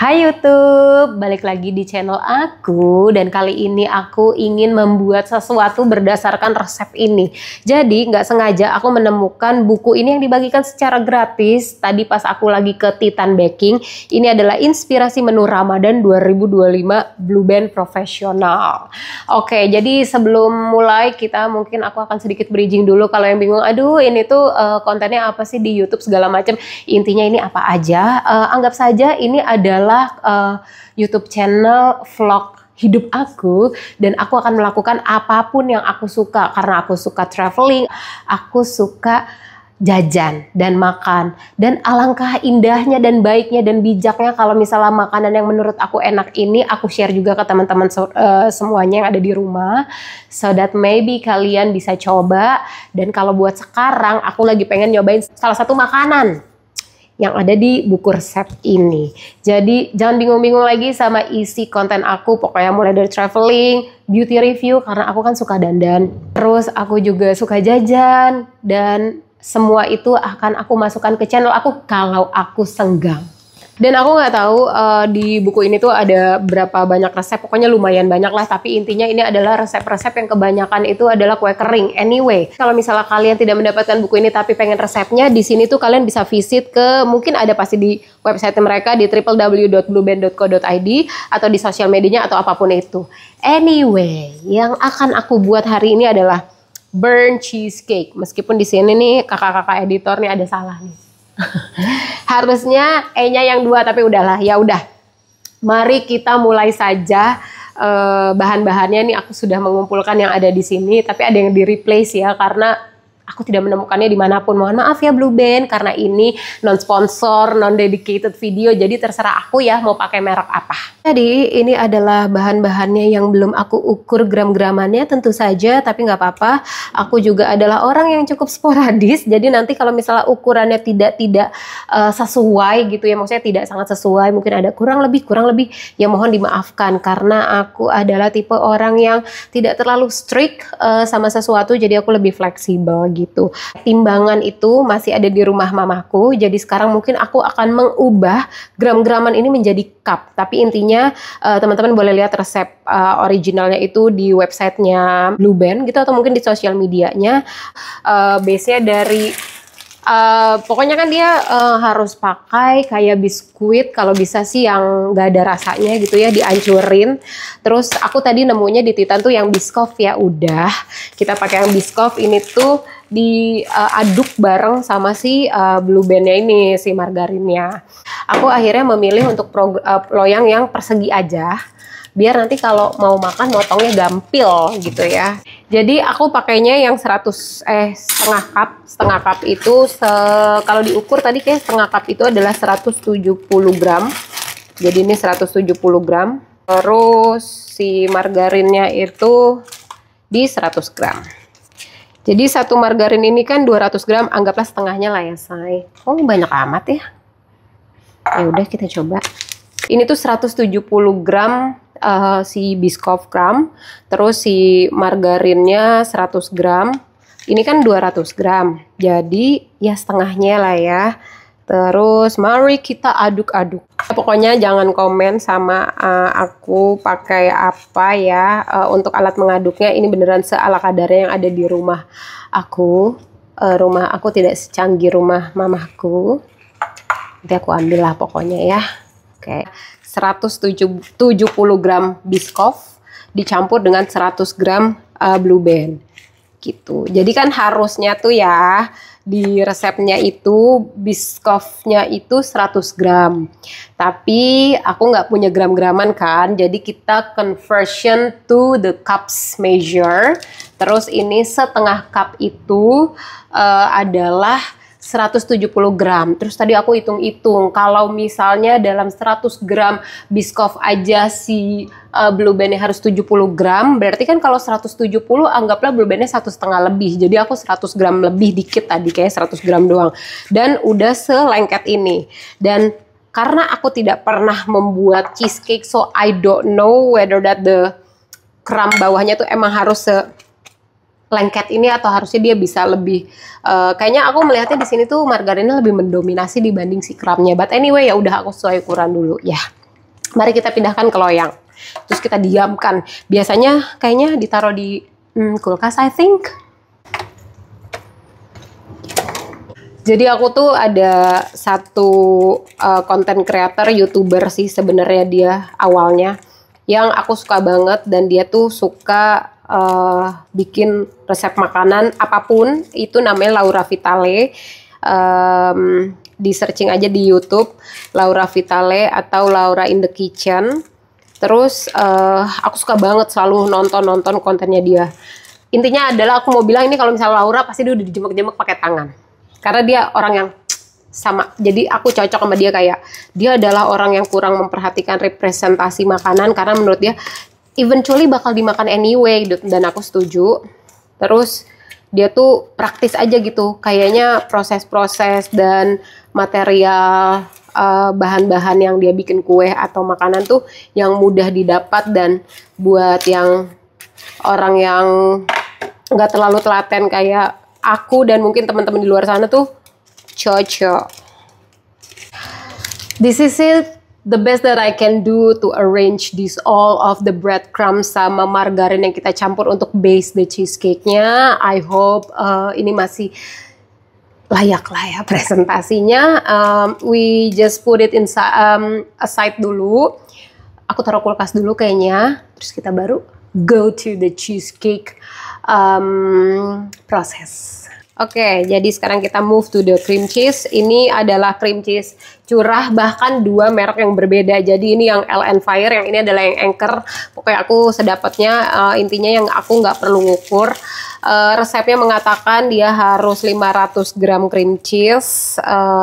Hai YouTube, balik lagi di channel aku dan kali ini aku ingin membuat sesuatu berdasarkan resep ini. Jadi nggak sengaja aku menemukan buku ini yang dibagikan secara gratis tadi pas aku lagi ke Titan Baking. Ini adalah inspirasi menu Ramadan 2025 Blue Band Profesional. Oke, jadi sebelum mulai mungkin aku akan sedikit bridging dulu. Kalau yang bingung, aduh ini tuh kontennya apa sih di YouTube segala macam. Intinya ini apa aja, anggap saja ini adalah YouTube channel vlog hidup aku dan aku akan melakukan apapun yang aku suka karena aku suka traveling, aku suka jajan dan makan, dan alangkah indahnya dan baiknya dan bijaknya kalau misalnya makanan yang menurut aku enak ini aku share juga ke teman-teman semuanya yang ada di rumah, so that maybe kalian bisa coba. Dan kalau buat sekarang aku lagi pengen nyobain salah satu makanan yang ada di buku resep ini. Jadi jangan bingung-bingung lagi sama isi konten aku, pokoknya mulai dari traveling, beauty review karena aku kan suka dandan, terus aku juga suka jajan, dan semua itu akan aku masukkan ke channel aku kalau aku senggang. Dan aku nggak tahu di buku ini tuh ada berapa banyak resep, pokoknya lumayan banyak lah. Tapi intinya ini adalah resep-resep yang kebanyakan itu adalah kue kering. Anyway, kalau misalnya kalian tidak mendapatkan buku ini tapi pengen resepnya, di sini tuh kalian bisa visit ke, mungkin ada pasti di website mereka di www.blueband.co.id atau di sosial medianya atau apapun itu. Anyway, yang akan aku buat hari ini adalah burnt cheesecake. Meskipun di sini nih kakak-kakak editor nih ada salah nih. Harusnya E-nya yang 2, tapi udahlah, ya udah. Mari kita mulai saja. Bahan-bahannya nih aku sudah mengumpulkan yang ada di sini, tapi ada yang di replace ya karena aku tidak menemukannya dimanapun. Mohon maaf ya Blue Band, karena ini non-sponsor, non-dedicated video, jadi terserah aku ya mau pakai merek apa. Jadi ini adalah bahan-bahannya yang belum aku ukur gram-gramannya tentu saja, tapi nggak apa-apa. Aku juga adalah orang yang cukup sporadis, jadi nanti kalau misalnya ukurannya tidak sesuai gitu ya, maksudnya tidak sangat sesuai, mungkin ada kurang lebih, ya mohon dimaafkan karena aku adalah tipe orang yang tidak terlalu strict sama sesuatu, jadi aku lebih fleksibel gitu. Timbangan itu masih ada di rumah mamaku, jadi sekarang mungkin aku akan mengubah gram-graman ini menjadi cup, tapi intinya teman-teman boleh lihat resep originalnya itu di websitenya Blue Band gitu, atau mungkin di sosial medianya. Base-nya dari pokoknya kan dia harus pakai kayak biskuit, kalau bisa sih yang gak ada rasanya gitu ya, dihancurin. Terus aku tadi nemunya di Titan tuh yang Biscoff, ya udah kita pakai yang Biscoff. Ini tuh diaduk bareng sama si Blue Band-nya ini, si margarinnya. Aku akhirnya memilih untuk loyang yang persegi aja, biar nanti kalau mau makan motongnya gampil gitu ya. Jadi aku pakainya yang setengah cup itu kalau diukur tadi kayak setengah cup itu adalah 170 gram. Jadi ini 170 gram. Terus si margarinnya itu di 100 gram. Jadi satu margarin ini kan 200 gram, anggaplah setengahnya lah ya say. Oh banyak amat ya. Ya udah kita coba. Ini tuh 170 gram si Biscoff gram, terus si margarinnya 100 gram. Ini kan 200 gram. Jadi ya setengahnya lah ya. Terus mari kita aduk-aduk. Pokoknya jangan komen sama aku pakai apa ya untuk alat mengaduknya. Ini beneran seala kadarnya yang ada di rumah aku. Rumah aku tidak secanggih rumah mamaku. Nanti aku ambil lah pokoknya ya. Oke, 170 gram Biscoff dicampur dengan 100 gram Blue Band gitu. Jadi kan harusnya tuh ya di resepnya itu Biscoffnya itu 100 gram. Tapi aku nggak punya gram-graman kan, jadi kita conversion to the cups measure. Terus ini setengah cup itu adalah 170 gram. Terus tadi aku hitung-hitung, kalau misalnya dalam 100 gram Biscoff aja si Blue Band-nya harus 70 gram, berarti kan kalau 170 anggaplah Blue Band-nya 1,5 lebih. Jadi aku 100 gram lebih dikit tadi, kayak 100 gram doang. Dan udah selengket ini. Dan karena aku tidak pernah membuat cheesecake, so I don't know whether that the kram bawahnya tuh emang harus lengket ini atau harusnya dia bisa lebih kayaknya aku melihatnya di sini tuh margarinnya lebih mendominasi dibanding si crumbnya. But anyway ya udah aku sesuai ukuran dulu ya. Mari kita pindahkan ke loyang. Terus kita diamkan. Biasanya kayaknya ditaruh di kulkas, I think. Jadi aku tuh ada satu content creator, YouTuber sih sebenarnya dia awalnya, yang aku suka banget, dan dia tuh suka bikin resep makanan apapun. Itu namanya Laura Vitale. Di searching aja di YouTube Laura Vitale atau Laura in the Kitchen. Terus aku suka banget selalu nonton kontennya dia. Intinya adalah aku mau bilang ini, kalau misalnya Laura pasti dia udah dijemek-jemek pakai tangan. Karena dia orang yang sama. Jadi aku cocok sama dia, kayak dia adalah orang yang kurang memperhatikan representasi makanan, karena menurut dia eventually bakal dimakan anyway, dan aku setuju. Terus dia tuh praktis aja gitu, kayaknya proses-proses dan material bahan-bahan yang dia bikin kue atau makanan tuh yang mudah didapat, dan buat yang orang yang nggak terlalu telaten kayak aku dan mungkin teman-teman di luar sana tuh cocok. This is it, the best that I can do to arrange this all of the breadcrumbs sama margarin yang kita campur untuk base the cheesecake-nya. I hope ini masih layak lah ya presentasinya. We just put it aside dulu. Aku taruh kulkas dulu kayaknya. Terus kita baru go to the cheesecake proses. Oke, jadi sekarang kita move to the cream cheese. Ini adalah cream cheese curah, bahkan dua merek yang berbeda. Jadi ini yang LN Fire, yang ini adalah yang Anchor. Pokoknya aku sedapatnya, intinya yang aku nggak perlu ngukur. Resepnya mengatakan dia harus 500 gram cream cheese.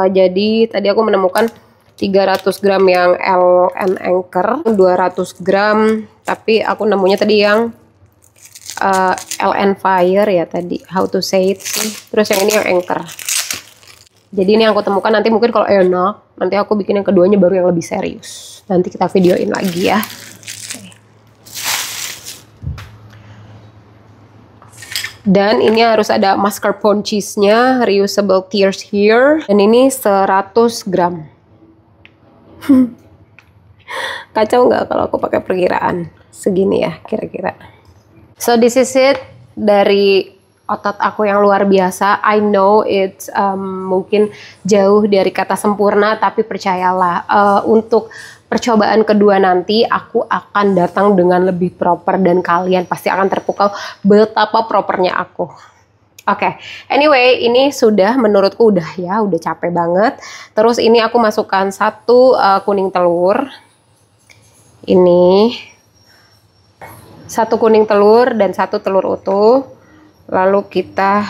Jadi tadi aku menemukan 300 gram yang LN Anchor, 200 gram. Tapi aku nemunya tadi yang LN Fire ya tadi, how to say it sih. Terus yang ini yang Anchor. Jadi ini yang aku temukan. Nanti mungkin kalau enak, nanti aku bikin yang keduanya baru yang lebih serius. Nanti kita videoin lagi ya. Dan ini harus ada mascarpone cheese-nya, reusable tiers here. Dan ini 100 gram. Kacau nggak kalau aku pakai perkiraan segini ya kira-kira. So this is it dari otot aku yang luar biasa. I know it's mungkin jauh dari kata sempurna, tapi percayalah untuk percobaan kedua nanti aku akan datang dengan lebih proper, dan kalian pasti akan terpukau betapa propernya aku. Oke, anyway, ini sudah menurutku udah ya, udah capek banget. Terus ini aku masukkan satu kuning telur. Ini satu kuning telur dan satu telur utuh, lalu kita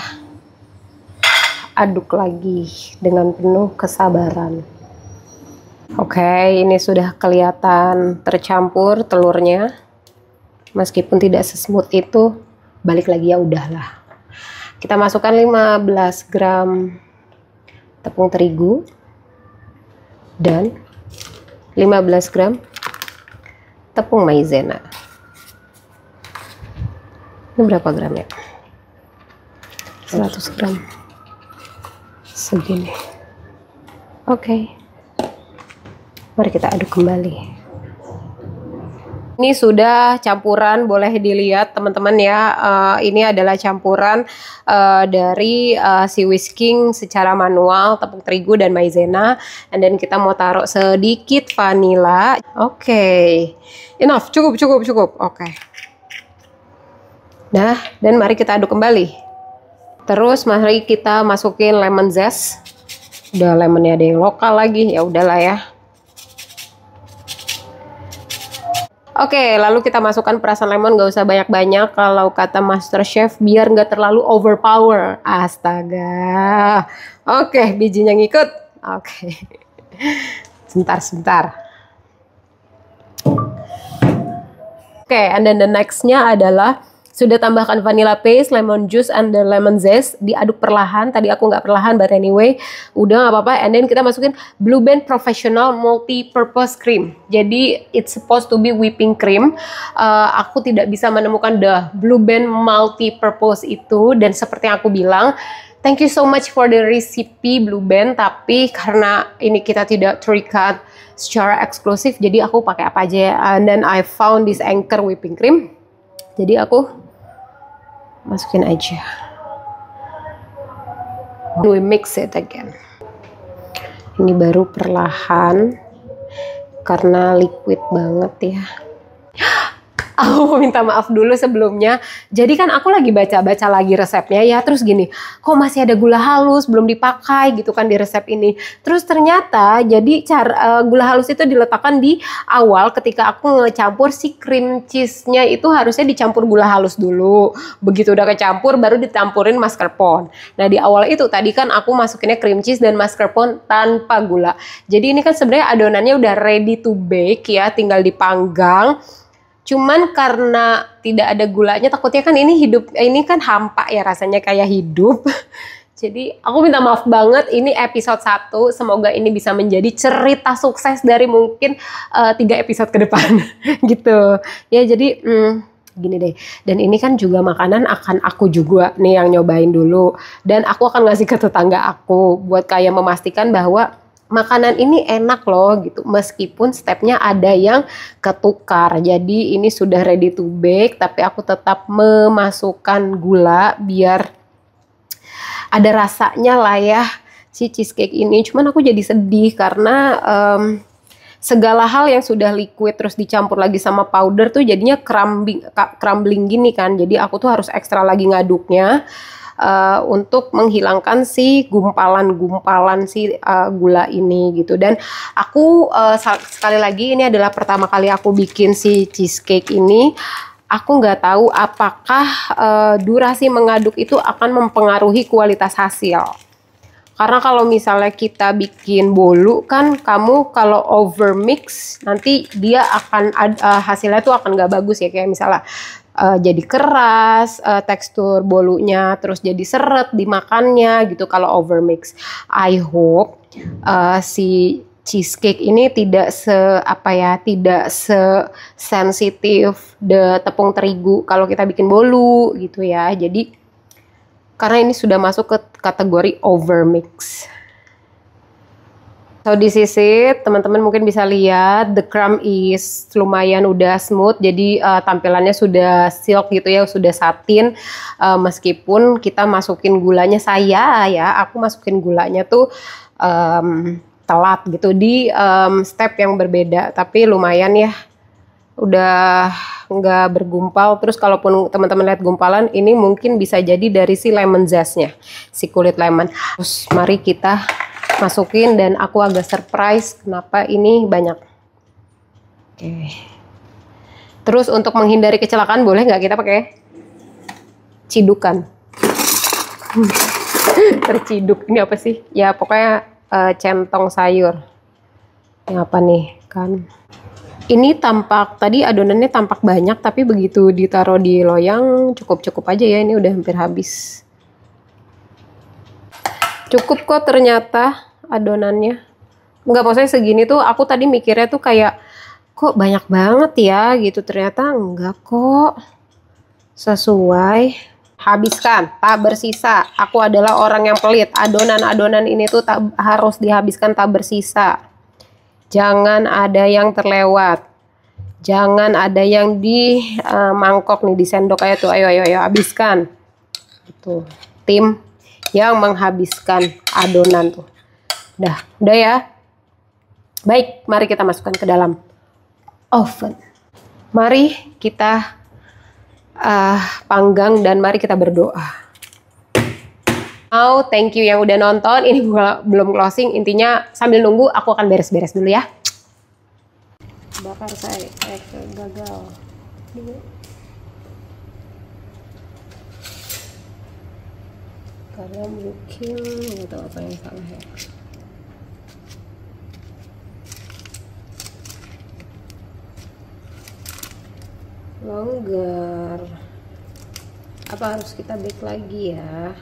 aduk lagi dengan penuh kesabaran. Oke, ini sudah kelihatan tercampur telurnya, meskipun tidak sesmooth itu. Balik lagi ya udahlah. Kita masukkan 15 gram tepung terigu dan 15 gram tepung maizena. Ini berapa gram ya? 100 gram. Segini. Oke. Mari kita aduk kembali. Ini sudah campuran, boleh dilihat teman-teman ya. Ini adalah campuran dari si whisking secara manual, tepung terigu dan maizena. And then kita mau taruh sedikit vanila. Oke. Enough, cukup. Oke. Nah, dan mari kita aduk kembali. Terus mari kita masukin lemon zest. Udah lemonnya ada yang lokal lagi, ya udahlah ya. Oke, lalu kita masukkan perasan lemon, gak usah banyak-banyak kalau kata Master Chef, biar nggak terlalu overpower. Astaga. Oke, bijinya ngikut. Oke. Sebentar. Oke, and then the next-nya adalah sudah tambahkan vanilla paste, lemon juice, and the lemon zest. Diaduk perlahan. Tadi aku nggak perlahan, but anyway, udah nggak apa-apa. And then kita masukin Blue Band Professional Multi-Purpose Cream. Jadi it's supposed to be whipping cream. Aku tidak bisa menemukan the Blue Band Multi-Purpose itu. Dan seperti yang aku bilang, thank you so much for the recipe Blue Band, tapi karena ini kita tidak terikat secara eksklusif, jadi aku pakai apa aja. And then I found this Anchor whipping cream, jadi aku masukin aja. We mix it again. Ini baru perlahan karena liquid banget ya. Aku mau minta maaf dulu sebelumnya. Jadi kan aku lagi baca-baca lagi resepnya ya. Terus gini, kok masih ada gula halus belum dipakai gitu kan di resep ini. Terus ternyata jadi gula halus itu diletakkan di awal ketika aku ngecampur si cream cheese-nya itu harusnya dicampur gula halus dulu. Begitu udah kecampur baru ditampurin mascarpone. Nah di awal itu tadi kan aku masukinnya cream cheese dan mascarpone tanpa gula. Jadi ini kan sebenarnya adonannya udah ready to bake ya, tinggal dipanggang. Cuman karena tidak ada gulanya, takutnya kan ini kan hampa ya, rasanya kayak hidup. Jadi aku minta maaf banget, ini episode 1, semoga ini bisa menjadi cerita sukses dari mungkin 3 episode ke depan gitu. Ya jadi gini deh, dan ini kan juga makanan akan aku juga nih yang nyobain dulu. Dan aku akan ngasih ke tetangga aku buat kayak memastikan bahwa makanan ini enak loh gitu, meskipun stepnya ada yang ketukar. Jadi ini sudah ready to bake, tapi aku tetap memasukkan gula biar ada rasanya lah ya si cheesecake ini. Cuman aku jadi sedih karena segala hal yang sudah liquid terus dicampur lagi sama powder tuh jadinya crumbling gini kan. Jadi aku tuh harus ekstra lagi ngaduknya untuk menghilangkan si gumpalan-gumpalan si gula ini gitu. Dan aku sekali lagi ini adalah pertama kali aku bikin si cheesecake ini. Aku nggak tahu apakah durasi mengaduk itu akan mempengaruhi kualitas hasil. Karena kalau misalnya kita bikin bolu kan, kamu kalau over mix nanti dia akan hasilnya tuh akan nggak bagus ya, kayak misalnya jadi keras tekstur bolunya, terus jadi seret dimakannya gitu kalau over mix. I hope si cheesecake ini tidak tidak sensitif tepung terigu kalau kita bikin bolu gitu ya. Jadi karena ini sudah masuk ke kategori over mix. So this is it, teman-teman mungkin bisa lihat the crumb is lumayan udah smooth, jadi tampilannya sudah silk gitu ya, sudah satin. Meskipun kita masukin gulanya, aku masukin gulanya tuh telat gitu di step yang berbeda, tapi lumayan ya, udah nggak bergumpal. Terus kalaupun teman-teman lihat gumpalan, ini mungkin bisa jadi dari si lemon zestnya, si kulit lemon. Terus mari kita masukin, dan aku agak surprise kenapa ini banyak. Oke. Terus untuk menghindari kecelakaan boleh nggak kita pakai cidukan? Terciduk, ini apa sih? Ya pokoknya centong sayur. Yang apa nih kan? Ini tampak, tadi adonannya tampak banyak, tapi begitu ditaruh di loyang cukup-cukup aja ya, ini udah hampir habis. Cukup kok ternyata adonannya. Enggak, maksudnya segini tuh aku tadi mikirnya tuh kayak kok banyak banget ya gitu, ternyata enggak kok, sesuai. Habiskan, tak bersisa. Aku adalah orang yang pelit, adonan-adonan ini tuh harus dihabiskan, tak bersisa. Jangan ada yang terlewat, jangan ada yang di mangkok nih, di sendok aja tuh. Ayo habiskan. Itu tim yang menghabiskan adonan tuh. Udah ya. Baik, mari kita masukkan ke dalam oven. Mari kita panggang dan mari kita berdoa. Thank you yang udah nonton. Ini belum closing, intinya sambil nunggu aku akan beres-beres dulu ya. Bakar saya gagal. Karena mungkin nggak tahu apa yang salah ya. Longgar. Apa harus kita bake lagi ya?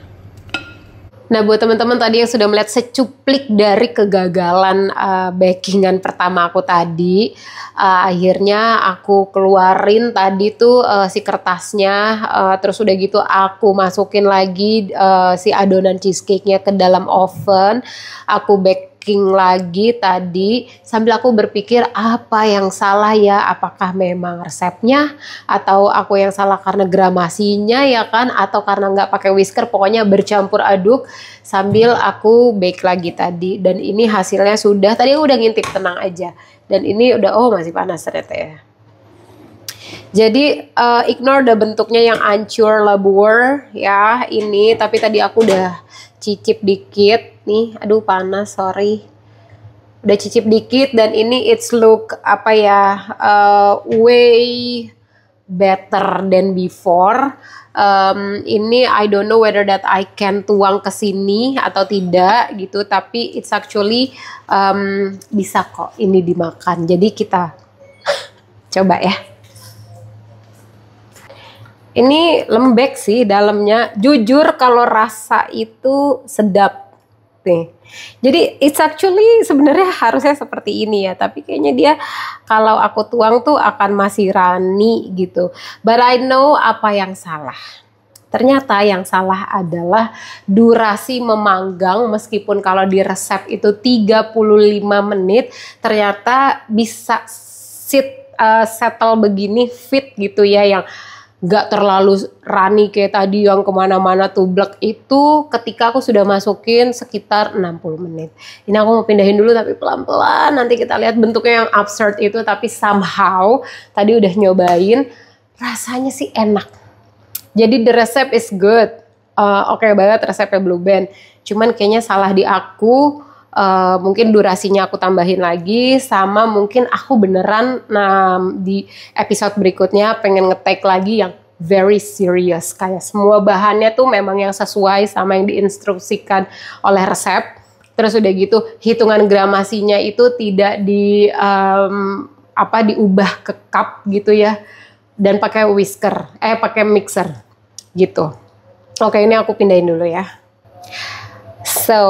Nah, buat teman-teman tadi yang sudah melihat secuplik dari kegagalan bakingan pertama aku tadi, akhirnya aku keluarin tadi tuh si kertasnya, terus udah gitu aku masukin lagi si adonan cheesecake-nya ke dalam oven, aku baking lagi tadi sambil aku berpikir apa yang salah ya, apakah memang resepnya atau aku yang salah karena gramasinya ya kan, atau karena nggak pakai whisker, pokoknya bercampur aduk sambil aku bake lagi tadi. Dan ini hasilnya sudah, tadi aku udah ngintip, tenang aja, dan ini udah, oh masih panas ternyata ya. Jadi ignore the bentuknya yang ancur labur ya ini, tapi tadi aku udah cicip dikit nih, aduh panas sorry, udah cicip dikit dan ini it's look apa ya, way better than before. Ini I don't know whether that I can tuang ke sini atau tidak gitu, tapi it's actually bisa kok ini dimakan. Jadi kita coba ya. Ini lembek sih dalamnya. Jujur kalau rasa itu sedap nih. Jadi it's actually sebenarnya harusnya seperti ini ya. Tapi kayaknya dia kalau aku tuang tuh akan masih runny gitu. But I know apa yang salah. Ternyata yang salah adalah durasi memanggang, meskipun kalau di resep itu 35 menit, ternyata bisa settle begini fit gitu ya, yang gak terlalu runny kayak tadi yang kemana-mana tublek itu ketika aku sudah masukin sekitar 60 menit. Ini aku mau pindahin dulu tapi pelan-pelan, nanti kita lihat bentuknya yang absurd itu, tapi somehow tadi udah nyobain, rasanya sih enak. Jadi the recipe is good, oke banget resepnya Blue Band, cuman kayaknya salah di aku. Mungkin durasinya aku tambahin lagi, sama mungkin aku beneran di episode berikutnya pengen nge-take lagi yang very serious, kayak semua bahannya tuh memang yang sesuai sama yang diinstruksikan oleh resep. Terus udah gitu hitungan gramasinya itu tidak diubah ke cup gitu ya, dan pakai whisker, pakai mixer gitu. Oke, ini aku pindahin dulu ya. So,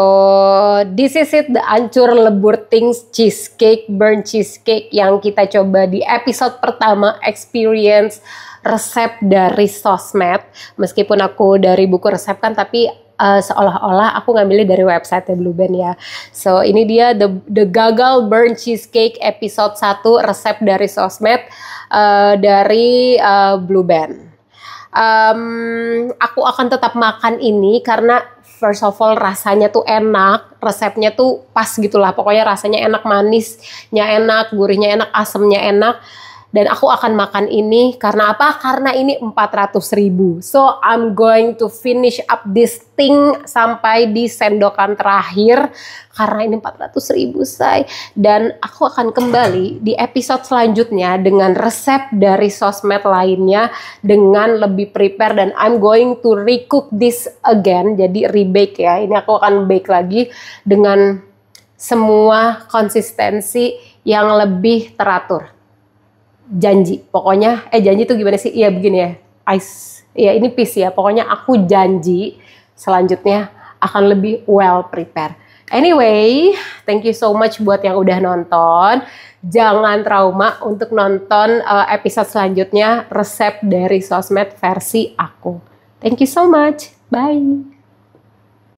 this is it, the ancur lebur things cheesecake, burnt cheesecake yang kita coba di episode pertama experience resep dari sosmed. Meskipun aku dari buku resep kan, tapi seolah-olah aku ngambilnya dari website Blue Band ya. So, ini dia the gagal burnt cheesecake episode 1 resep dari sosmed dari Blue Band. Aku akan tetap makan ini karena first of all rasanya tuh enak, resepnya tuh pas gitulah, pokoknya rasanya enak, manisnya enak, gurihnya enak, asemnya enak. Dan aku akan makan ini karena apa? Karena ini 400.000. So I'm going to finish up this thing sampai di sendokan terakhir karena ini 400.000 say. Dan aku akan kembali di episode selanjutnya dengan resep dari sosmed lainnya dengan lebih prepare, dan I'm going to recook this again, jadi rebake ya. Ini aku akan bake lagi dengan semua konsistensi yang lebih teratur. Janji, pokoknya janji tuh gimana sih? Iya begini ya, ice. Iya ini peace ya. Pokoknya aku janji selanjutnya akan lebih well prepared. Anyway, thank you so much buat yang udah nonton. Jangan trauma untuk nonton episode selanjutnya resep dari sosmed versi aku. Thank you so much. Bye.